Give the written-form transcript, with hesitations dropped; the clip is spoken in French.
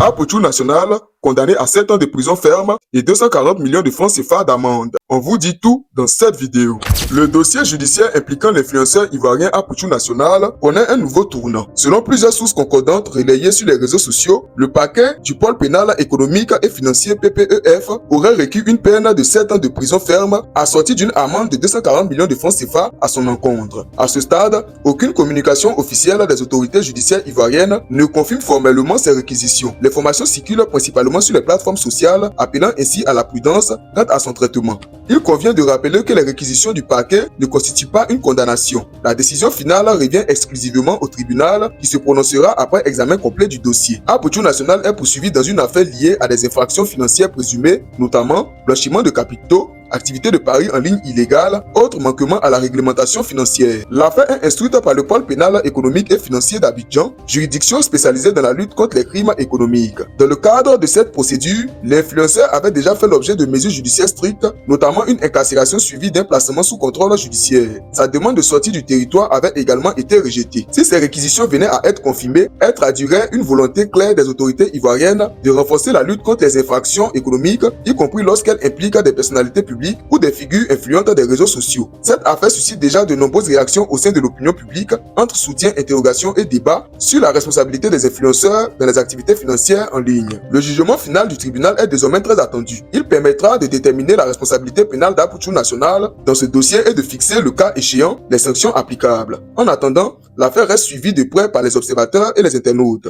Apouchou National, condamné à 7 ans de prison ferme et 240 millions de francs CFA d'amende. On vous dit tout dans cette vidéo. Le dossier judiciaire impliquant l'influenceur ivoirien Apouchou National connaît un nouveau tournant. Selon plusieurs sources concordantes relayées sur les réseaux sociaux, le parquet du pôle pénal économique et financier PPEF aurait requis une peine de 7 ans de prison ferme assortie d'une amende de 240 millions de francs CFA à son encontre. À ce stade, aucune communication officielle des autorités judiciaires ivoiriennes ne confirme formellement ces réquisitions. L'information circule principalement sur les plateformes sociales, appelant ainsi à la prudence quant à son traitement. Il convient de rappeler que les réquisitions du parquet ne constituent pas une condamnation. La décision finale revient exclusivement au tribunal qui se prononcera après examen complet du dossier. Apouchou National est poursuivi dans une affaire liée à des infractions financières présumées, notamment blanchiment de capitaux, activité de paris en ligne illégale, autres manquements à la réglementation financière. L'affaire est instruite par le pôle pénal économique et financier d'Abidjan, juridiction spécialisée dans la lutte contre les crimes économiques. Dans le cadre de cette procédure, l'influenceur avait déjà fait l'objet de mesures judiciaires strictes, notamment une incarcération suivie d'un placement sous contrôle judiciaire. Sa demande de sortie du territoire avait également été rejetée. Si ces réquisitions venaient à être confirmées, elles traduiraient une volonté claire des autorités ivoiriennes de renforcer la lutte contre les infractions économiques, y compris lorsqu'elles impliquent des personnalités publiques ou des figures influentes des réseaux sociaux. Cette affaire suscite déjà de nombreuses réactions au sein de l'opinion publique, entre soutien, interrogation et débat sur la responsabilité des influenceurs dans les activités financières en ligne. Le jugement final du tribunal est désormais très attendu. Il permettra de déterminer la responsabilité pénale d'Apouchou National dans ce dossier et de fixer, le cas échéant, les sanctions applicables. En attendant, l'affaire reste suivie de près par les observateurs et les internautes.